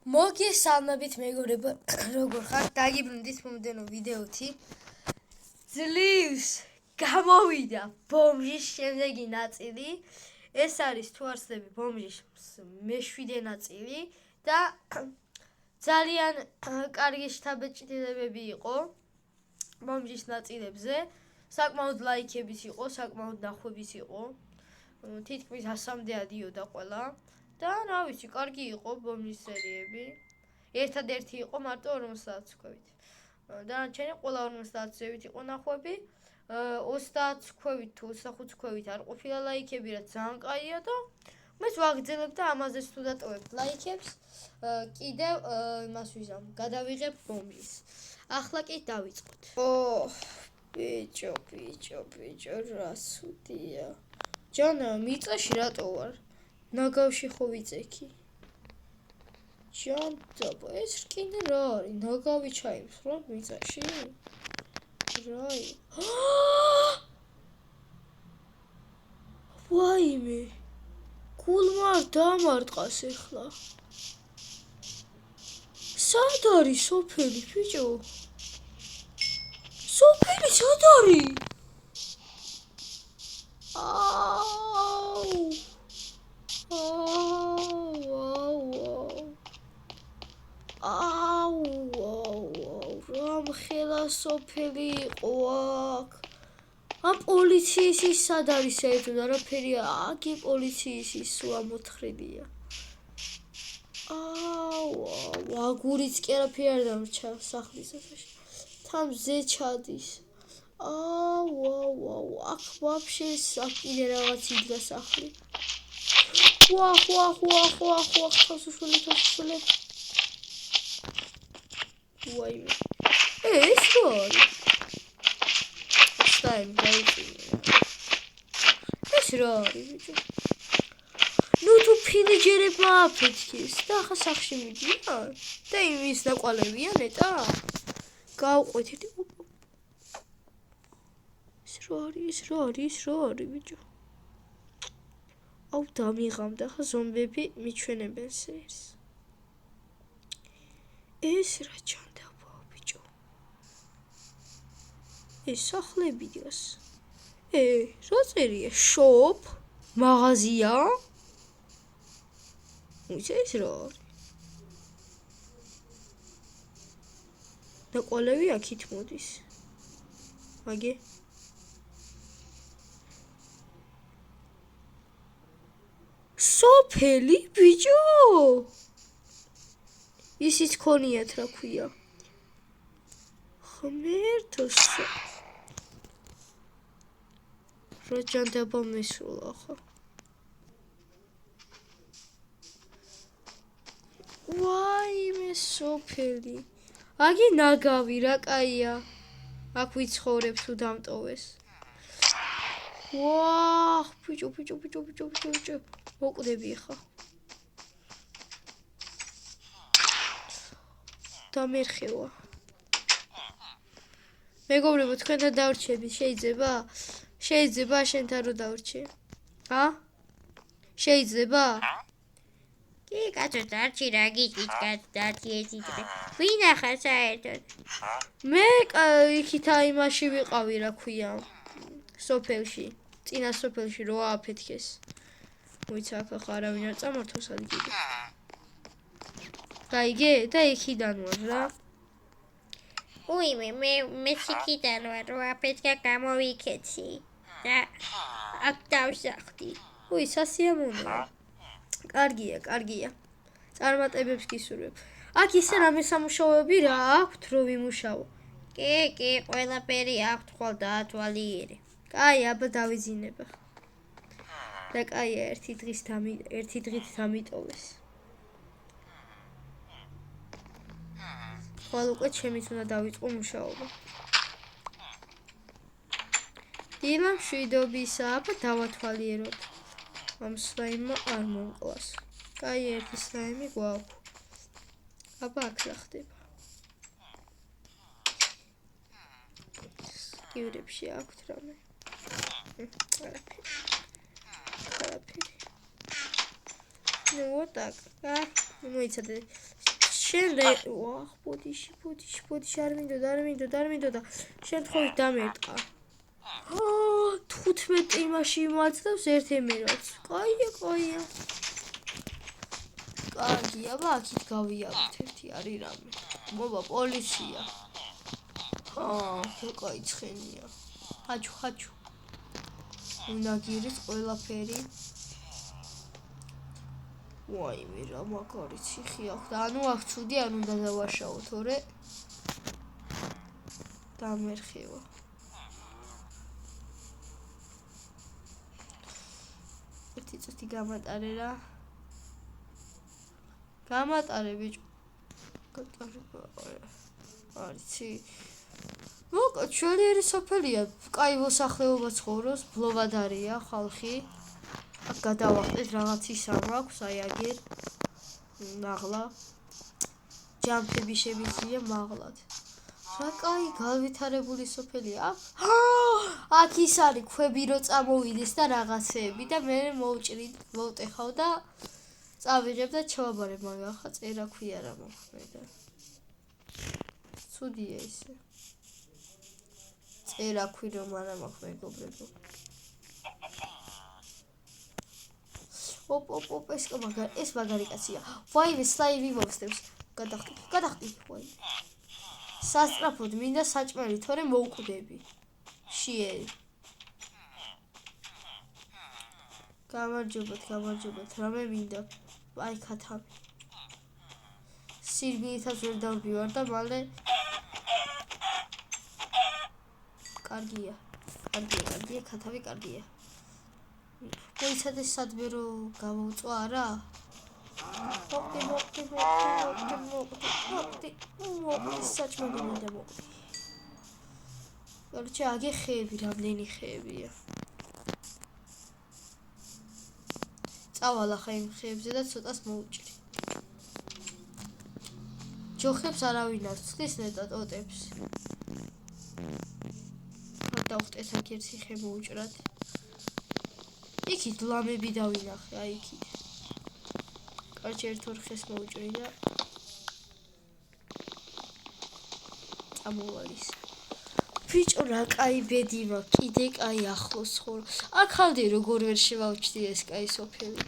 მოგესალმებით მეგობრებო, როგორ ხართ? დაგიბრუნდით მომდენო ვიდეოთი. ძლივს გამოვიდა ბომჟის შემდეგი ნაწილი. ეს არის თუ არსები ბომჟის მე-7 ნაწილი და ძალიან კარგი შთაბეჭდილებები იყო ბომჟის ნაწილებზე. საკმაოდ ლაიქებიც იყო, საკმაოდ ნახვებიც იყო. თითქმის 100-მდე ადიოდა ყველა. და რა ვიცი, კარგი იყო ბომჟის სერიები. ერთადერთი იყო მარტო 50 ქვევით. დანარჩენი ყველა 50-ზევით იყო ნახვები. 30 ქვევით თუ 25 ქვევით არ ყოფილა ლაიქები, რაც ძალიან კაია და მეც ვაგრძელებ და ამაზე თუ დატოვებთ ლაიქებს, კიდევ იმას ვიზამ, გადავიღებ ბომჟის. ახლა კი დავიწყოთ. ბიჭო, რა სუდია. ჯანა, მიწაში რატო ვარ? ნაგავში ხო ვიწექი? ჯანდაბა, ეს რკინა რა არის? ნაგავი ჩაიმსხვრა მიწაში? რაი? ვაიმე! გულმა არ დამარტყას ეხლა. სად არის სოფელი, ბიჭო? სოფელი სად არის? რამ ხელა სოფელი იყო აქ? პოლიციის ის სად არის საერთოდ? არაფერია, აგი პოლიციის ის სულ ამოთხრილია. აგურიც კი არაფერი არ დამრჩა სახლის ახლოში. თან მზე ჩადის. აქ ვაფშე კიდე რაღაც იდგა სახლი. თასუშული. ვაიმე. ეს რა არის? ეს რა არის, ბიჭო? ნუ თუ ფინიჯერებმა აფეთქეს და ახლა სახში მიდიან და იმის დაყვალებია ნეტა? გავყვეთ ერთი. ეს რა არის, ბიჭო? დამიღამდა ხა ზომბები მიჩვენებენ სერს. ეს რა ჯანდაბაა, ბიჭო? ეს სახლები დგას. რა წერია? შოპ? მაღაზია? ეს რა არის? დაყოლები აქით მოდის. მაგე სოფელი, ბიჭო? ისიც ქონიათ, რა ქვია? ღმერთოს რა ჯანდაბა მესულა ხა. ვაიმე სოფელი. აგი ნაგავი რა კაია. აქ ვიცხოვრებ თუ დამტოვეს. ბიჭო. მოკვდები ხა. დამერხევა. მეგობრებო, თქვენთან დავრჩები შეიძლება? შეიძლება შენთან რო დავრჩე? შეიძლება? კი, კაცო, დარჩი რა გიჭით, დარჩი ესიჭრე. ვინ ახარ საერთოდ? მე იქით იმაში ვიყავი, რა ქვია, სოფელში, წინა სოფელში რო ააფეთქეს. მოიცა აქ ახლა არავინ არ წამართავს ადგილი. გაიგე? და იქიდან ვარ რა. უიმე, მე იქიდან ვარ, რო აფეთქა გამოვიქეცი. და აქ დავსახდი. სასიამოვნოა. კარგია. წარმატებებს გისურვებ. აქ ისე რამე სამუშაოები რა აქვთ, რო ვიმუშაო? კი, ყველაფერი აქვთ, ხვალ დაათვალიერე. კაი, აბა დავიძინება. და კაია, ერთი დღით დამიტოვეს. ხვალ უკვე ჩემიც უნდა დავიწყო მუშაობა. დილა მშვიდობისა, აბა დავათვალიეროთ. ამ სლაიმმა არ მომკლას. კაი, ერთი სლაიმი გვაქვს. აბა აქ რა ხდება? გივრებში აქვთ რამე? არაფერი. Ну вот так. Моется შენ ვახ ბოდიში არ მინდოდა შემთხვევით დამერტყა 15 იმაში იმაცდავს ერთ ემერალს კაია კარგია აქეთ გავიარეთ ერთი არის რამე მოვა პოლიცია კაი ცხენია ხაჩუ უნდა გირის ყველაფერი ვაიმე რა მაგარი ციხე აქვს და ანუ აქ ცუდი არ უნდა დავაშაო თორე დამერხევა ერთი წუთი გამატარე რა გამატარე ბიჭო არიცი მოკა ჩვენი სოფელია კაი მოსახლეობა ცხოვრობს ბლოვად არია ხალხი აქ გადავახტეთ რაღაც ისამ აქვს აი აგერ მაღლა ჯამფები შემიძლია მაღლად რა კაი განვითარებული სოფელია აქ ის არის ქვები რო წამოვიდეს და რაღაცეები და მე მოვტეხავ და წავიღებ და ჩავაბარებ მაგრამ ხა წერა ქვია რა მოხდა ცუდია ისე წერა ქვი რომ არა მაქვს მეგობრებო ოპ ეს მაგარი კაცია ვაიმე სლაივი მოვსდევს გადახტი ვაი სასწრაფოდ მინდა საჭმელი თორე მოვკვდები შიერი გამარჯობათ რამე მინდა აი ქათავი სირბილითაც ვერ დავბივარ და მალე კარგია ქათავი კარგია მოიცადეს სადმე რო გამოვწვა არა მოკვდი საჭმელი მინდა მოკვდი გარჩე აგე ხეები რამდენი ხეებია წავალ ახლა იმ ხეებზე და ცოტას მოვუჭრი ჯოხებს არავინ არ ცდის ნეტად ოტებს დავხტეთ აქ ერთი ხე მოვუჭრათ იქით ლამები დავინახე აი იქით კარჩე ერთ-ორ ხეს მოვუჭრი და წამოვალის ბიჭო რა კაი ბედი მაქვს კიდე კაი ახლოს ხარ აქამდე როგორ ვერ შევავჭდი ეს კაი სოფელი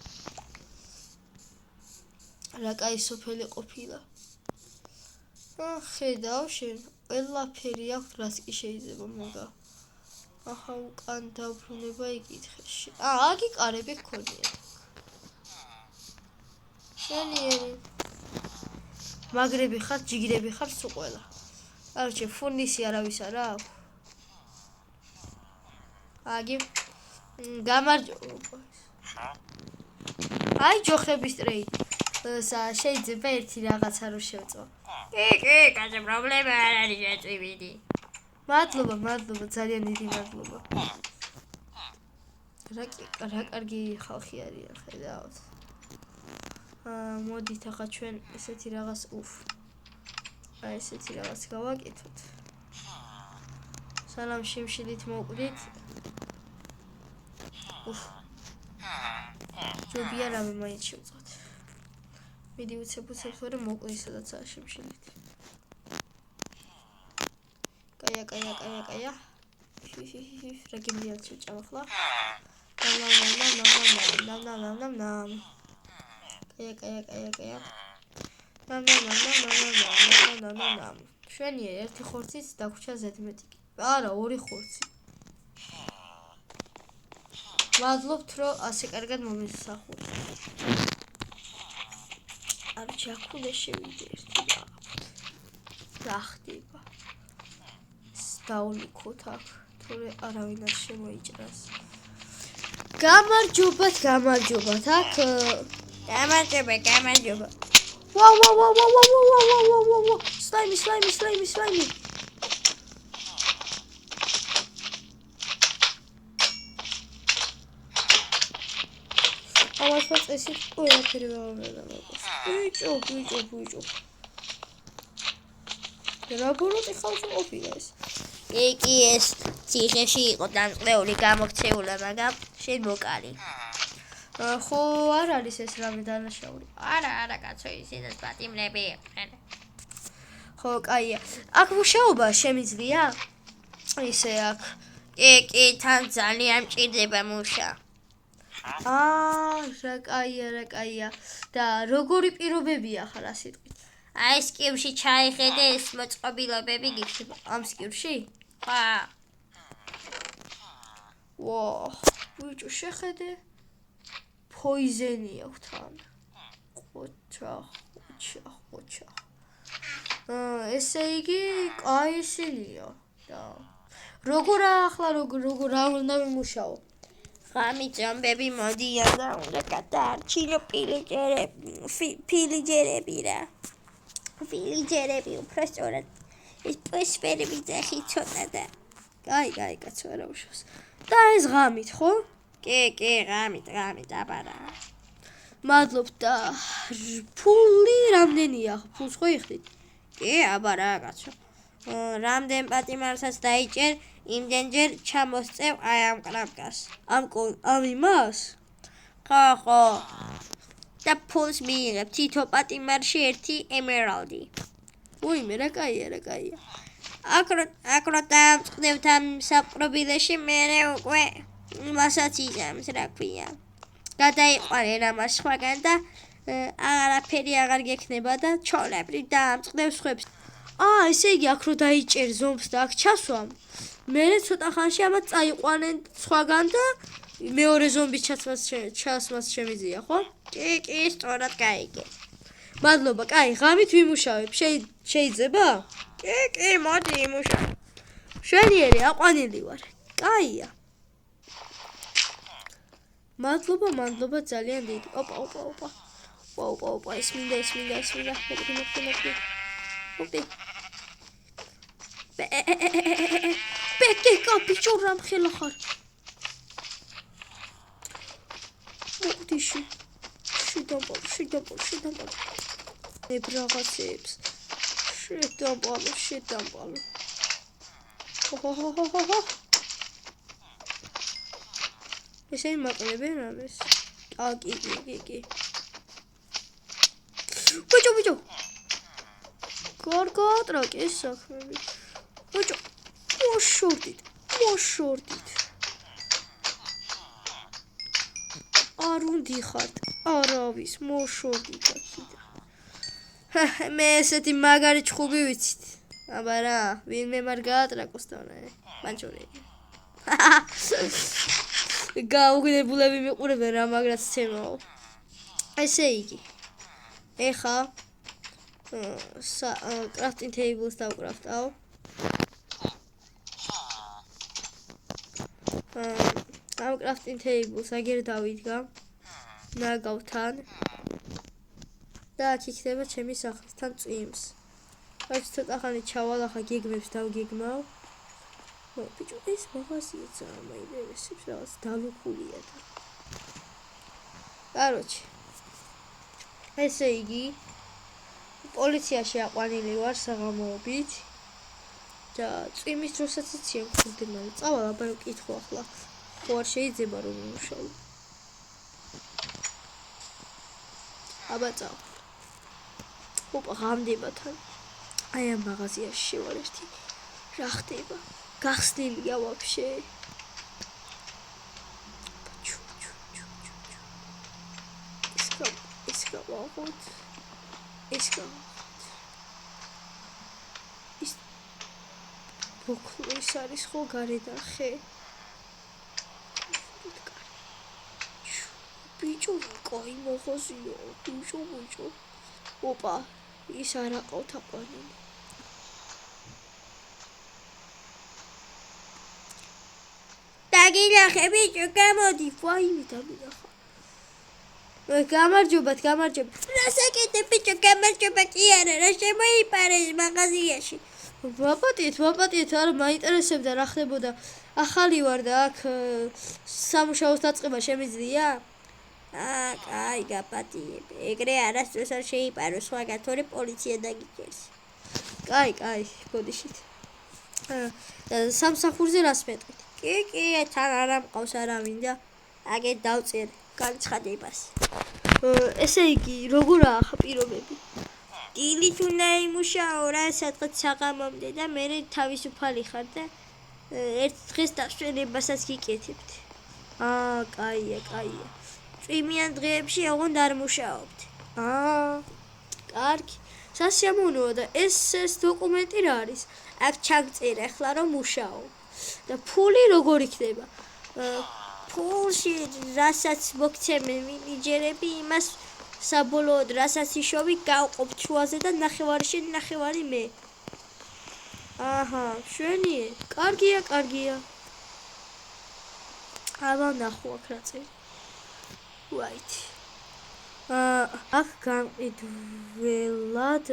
რა კაი სოფელი ყოფილა ხედავ შენ ყველაფერი აქვს რაც კი შეიძლება მოგა ახლა უკან დაბრუნება იკითხე აგი კარები გქონია შენიერი მაგრები ხარ ჯიგრები ხარ სულ ყველა კარჩე ფურნისი არავის არა აქვს აგი გამარჯობა აი ჯოხების ტრეიდი შეიძლება ერთი რაღაცა რო შევწვა კი კაცი პრობლემა არ არის შეწივიდი მადლობა ძალიან დიდი მადლობა რა კარგი ხალხი არიან ხედავთ მოდით ახლა ჩვენ ესეთი რაღაც აი ესეთი რაღაც გავაკეთოთ სანამ შიმშილით მოვკვდით ჯობია რამე მაინც შევწვათ მიდი უცებ ვერე მოკვდი სადაცაა შიმშილით კაია რა გემრიალს ვიჭამ ახლა კაია შვენია ერთი ხორცით დაგვრჩა ზედმეტი არა ორი ხორცი მადლობთ რომ ასე კარგად მომისახურეთ არ ჩაქულე შევიდე ერთი რა ხდება დაუნიქოთ აქ თორე არავინ არ შემოიჭრას გამარჯობათ აქ გამარჯობა ვა სლაიმი ამასაც ესეთ ყველაფერი ვამბობს ბიჭო რა ბოროტი ხალხი ყოფილა ეს კი ეს ციხეში იყო დამწყეული გამოქცეულა მაგრამ შენ მოკალი ხო არ არის ეს რამე დანაშაული. არა, კაცო, ისინაც პატიმრები იყვნენ. ხო, კაია. აქ მუშაობა შემიძლია? ისე აქ. კი, თან ძალიან მჭირდება მუშა. რა კაია. და როგორი პირობებია ახლა სიტყვით? აი, სკივში ჩაიხედე ეს მოწყობილობები გიქნება. ამ სკივში? ხა. ბიჭო, შეხედე. Poison-ი აქვს თან. ხოჩა. ესე იგი, კაი ისინია. და როგორ რა უნდა მიმუშაო? ღამით ზომბები მოდიან და უნდა გადაარჩინო ფილიჯერები რა. ფილიჯერები უფრო სწორად. ეს პოსფერები ძახი ცოტა და. კაი, კაცო, არა უშავს. და ეს ღამით, ხო? კი, ღამით, აბარა. მადლობ და ფული რამდენია? ფულს ხო იხდით? კი, აბარა, კაცო. რამდენ პატიმარსაც დაიჭერ, იმდენჯერ ჩამოსწევ აი ამ კრამკას. ამ იმას? ხო. და ფულს მიიღებ თითო პატიმარში 1 ემერალდი. უიმე, რა კაია. აკრო დამწყდებთ ამ საპყრობილეში, მერე უკვე მასაც იზამს, რა ქვია. გადაიყვანენ ამას სხვაგან და აღარაფერი აღარ გექნება და ჩოლებრივ დაამწყდებს სხვებს. ესე იგი აქ რო დაიჭერ ზომბს და აქ ჩასვამ. მერე ცოტა ხანში ამას წაიყვანენ სხვაგან და მეორე ზომბის ჩასვას შემიძლია, ხო? კი, სწორად გაიგე. მადლობა, კაი, ღამით ვიმუშავებ. შეიძლება? კი, მოდი იმუშავე. შვენიერი, აყვანილი ვარ. კაია. მადლობა ძალიან დიდი. ოპა, ეს მინდა. მოდი. ბეკეკა, ბიჭო, რამ ხელა ხარ? მოდი შედამბალო. ებრაღაცებს. შედამბალო. ესე იმაყრებენ ამას. კი. ბიჭო. გარგაატრაკე ეს საქმე. ბიჭო, მოშორდით. არ უნდიხართ, არავის, მოშორდით აქიდან. მე ესეთი მაგარი ჩხუბი ვიცით. აბარა, ვინმე მარ გაატრაკოს თორე. მანჯური. გაუგნებულები მიყურებენ რა მაგრაც ცემაო. ესე იგი. ეხა crafting tables დავკრაფტავ. ამ crafting tables აგერ დავიდგა. ნაგავთან. და აქ იქნება ჩემი სახლისთან წვიმს. რაც ცოტა ხანი ჩავალახა გეგმებს დავგეგმავ. ბიჭო, ეს მაღაზია წამაინტერესებს, რაღაც დალუქულია და. კაროჩე. ესე იგი პოლიციაში აყვანილი ვარ საღამოობით და წვიმის დროსაც იციან ხურდე მაგრამ წავალ აბა ვკითხო ახლა ხო არ შეიძლება რომ ვიმუშაო აბა წავალ ოპა ღამდება თან აი ამ მაღაზიაში შევარ ერთი რა ხდება გახსნილია ვაფშე ეს ბოქლის არის ხო გარედან ხე ბიჭო კაი მოხოზიო ბიჭო ოპა ის არა ყავთ აყვანილი დაგილახე ბიჭო გამოდი ვაიმე დაგილახა გამარჯობათ რასაკეთებ ბიჭო გამარჯობა კი არა რა შემოიპარე მაღაზიაში ვაპატიეთ არა მაინტერესებდა რა ხდებოდა ახალი ვარ და აქ სამუშაოს დაწყება შემიძლია კაი გაპატიებ ეგრე არასდროს არ შეიპარო სხვაგან თორე პოლიცია დაგიჭერს კაი ბოდიშით სამსახურზე რას მეტყვით კი თან არა მყავს არავინ და აგეთ დავწერ განცხადებას. ესე იგი, როგორაა პირობები? დილით უნდა იმუშაო რა, სადღაც საღამომდე და მე თავისუფალი ხარ და ერთ დღეს დასვენებასაც გიკეთებთ. კაია. წვიმიან დღეებში ოღონდ არ მუშაობთ. კარგი. სასიამოვნოა და ეს დოკუმენტი რა არის? აქ ჩაგწერე ახლა რომ მუშაობ. და ფული როგორ იქნება? ფულში რასაც მოგცემენ მენეჯერები, იმას საბოლოოდ რასაც იშოვი გავყოფ შუაზე და ნახევარი შენ, ნახევარი მე. შვენიე. კარგია. აბა ნახო აქ რა წერია. ვაით. აქ გამყიდველად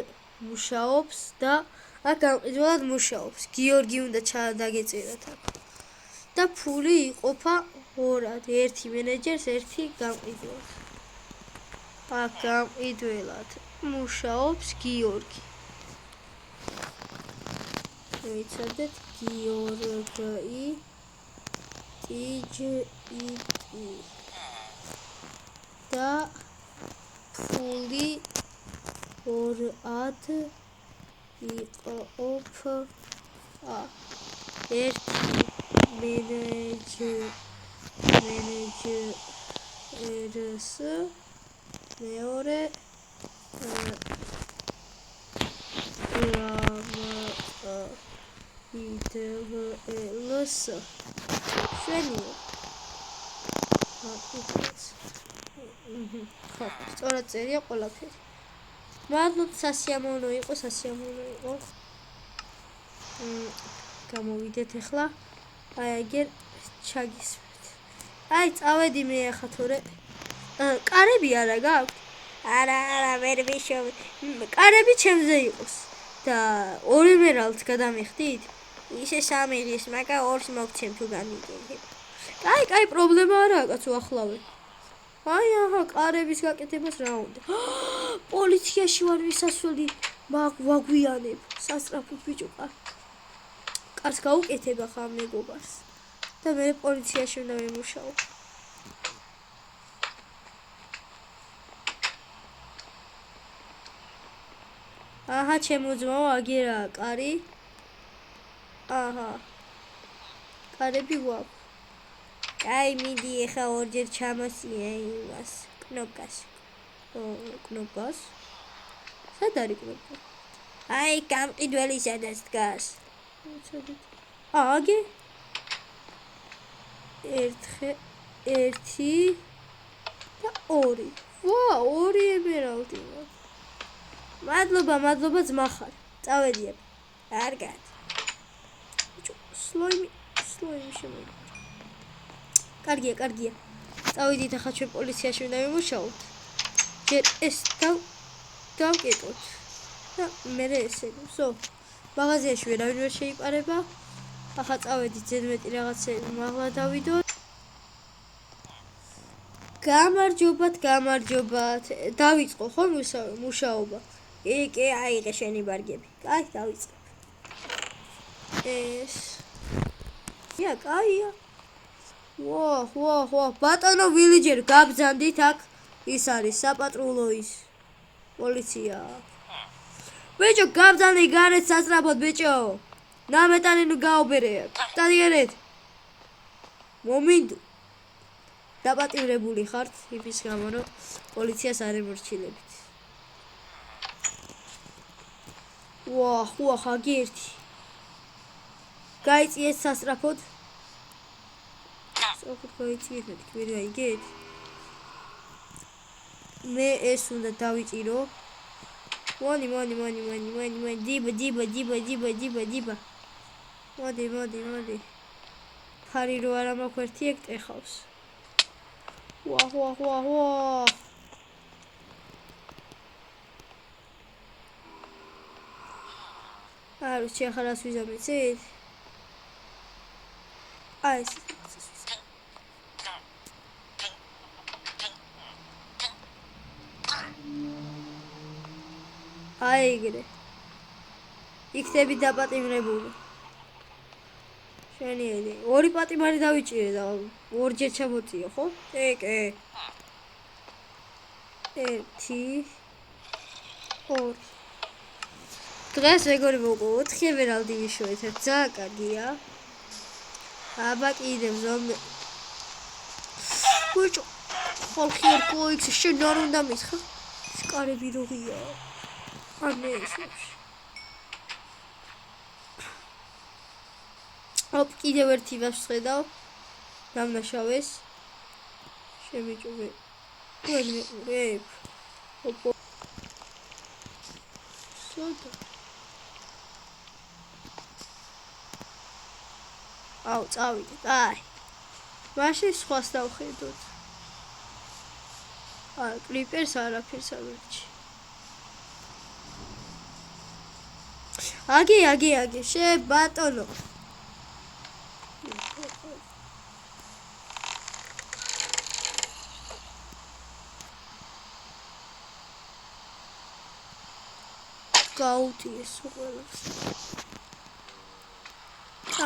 მუშაობს. გიორგი უნდა დაგეწერათ აქ. და ფული იყოფა ორად, ერთი მენეჯერს, ერთი გამყიდველს. აქ გამყიდველად მუშაობს გიორგი. ვიცოდეთ გიორგი TGET და ფული ორად იყოფა ერთი მენეჯერს მეორე გამყიდველს შვენიე. სწორად წერია ყველაფერი. მადლობ, სასიამოვნო იყო. გამოვიდეთ ახლა. ეგერ ჩაგისმით. წავედი მე ახლა თორე. კარები არა გაქვთ? არა, ვერ ვიშოვი. კარები ჩემზე იყოს. და ორი მერალს გადამიხდით? ისე სამი ღირს, მაგრამ ორს მოგცემ თუ გამიგებ. კაი, პრობლემა არაა, კაცო, ახლავე. კარების გაკეთებას რა უნდა? პოლიციაში ვარ, ვისასვლელი ვაგვიანებ. სასწრაფოდ ბიჭო, კარს გაუკეთებ ახლა მეგობარს. და მე პოლიციაში უნდა ვიმუშაო. ჩემო ძმაო, აგერაა კარი. კარები გვაქვს. კაი, მიდი ახლა ორჯერ ჩამოსია იმას კნოპკას. კნოპკას? სად არის კნოპკა? გამყიდველი სადაც დგას. აგე? ერთი და ორი. ორი ემერალდი. მადლობა ძმახარ. წავედიებ. კარგად. სლოიმი შემოიდგა. კარგია. წავედით ახლა ჩვენ პოლიციაში უნდა ვიმუშაოთ. ჯერ ეს დავკეტოთ. და მე ესე. მაღაზიაში ვერავინ ვერ შეიპარება. ახლა წავედით ზედმეტი რაღაცები მაღლა დავიდოთ. გამარჯობათ. დავიწყო ხო მუშაობა? კი, აიღე შენი ბარგები. კაი, დავიწყებ. ეს კაია. ბატონო ვილიჯერ გაბძანდით აქ. ის არის საპატრულო პოლიცია. ბიჭო, გაბძანდი გარეთ სასწრაფოდ, ბიჭო. ნამეტანი ნუ გაობერე. სტადიერეთ. მომინდო. დაპატიმრებული ხართ იმის გამო, რომ პოლიციას არ ემორჩილებთ. აგერტი. გაიწიეთ სასწრაფოდ. გაიწიეთ, ვერ გაიგეთ. მე ეს უნდა დავიჭირო. მოდი. დიბა. მოდი. ფარი რო არ ამაქვერთი ეგ ტეხავს. რუსი ახლა რას ვიზამეცით? ეს ეგრე. იქნები დაპატიმრებული. შვენიერი. ორი პატიმარი დავიჭირე და ორჯერ ჩამოწიო, ხო? კი. 1 2 დღეს მეგობრებო მოვყო 4 ევერალდი ვიშოვეთ ძალიან კარგია აბა კიდევ ზომი ბიჭო ხალხი არ გოიქს შენ არ უნდა მითხრა სკარები როგია ანე ოპ კიდევ ერთი ვასხედავ დამნაშავეს შემიჭუბე ვეებ ოპ სოდა აუ წავიდეთ აი მაშინ სხვას დავხედოთ აი კლიპერს არაფერს ავერჩი აგი შე ბატონო გაუტიეს ყველას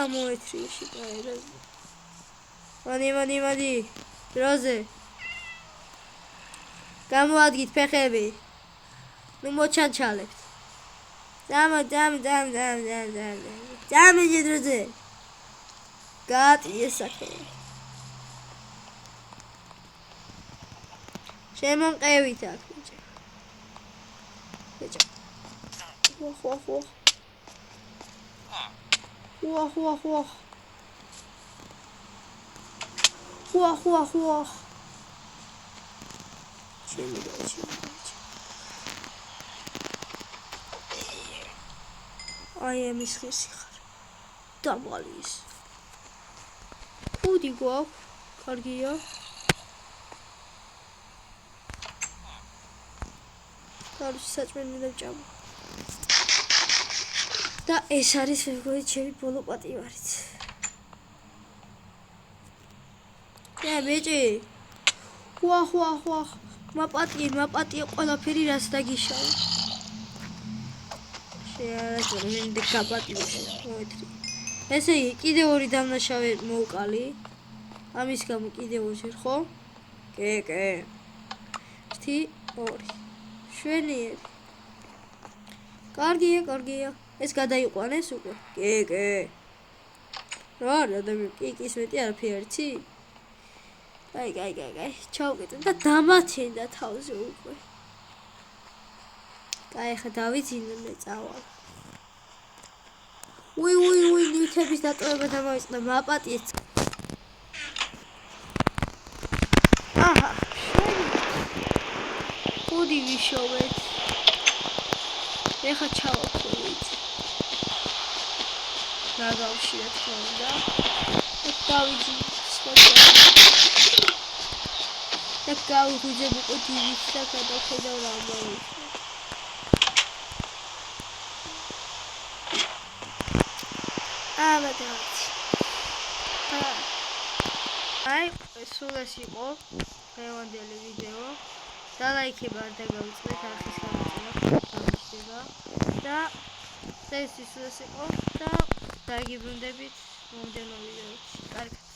ამოეთრიში გაერაზე მანი დროზე გამოადგით ფეხები ნუ მოჩანჩალებთ დამი დროზე გაატიეს საქმე შემონყევით აქ ბიჭო ხუა აი ამის ხესი ხარ დამალის კუდი გვაქვს კარგია კარგი საჭმელი დავჭამო და ეს არის მეგობრებო ჩემი ბოლო პატივარიც და ბიჭი ხუა მაპატიე ყველაფერი რაც დაგიშავა შეარაჭრინდი გაპატიე მოეთრი ესე იგი კიდე ორი დამნაშავე მოვყალი ამის გამო კიდე ორჯერ ხო კე 1 2 შვენიერი კარგია ეს გადაიყვანეს უკვე კე რა ადამიანი კიკის მეტი არაფერი არცი კაი ჩავკეტე და დამათენდა თავზე უკვე კაი ხა დავიძინე წავალ უი ნივთების დატოვება დამავიწყდა მაპატიეთ აჰა კუდი ვიშოვეთ ეხა ჩავაქვევით ნაგავშია თქონდა დავიძინე და გავიგუძებ უკვე დივით და გადავხედავ რა მოვიქნა აი სულ ეს იყო დღევანდელი ვიდეო და ლაიქება არ დაგავიწყდეთ არხის გამოწვევა გამიშდება და ეს ის იყო და დაგიბრუნდებით მომდევნო ვიდეოში კარგად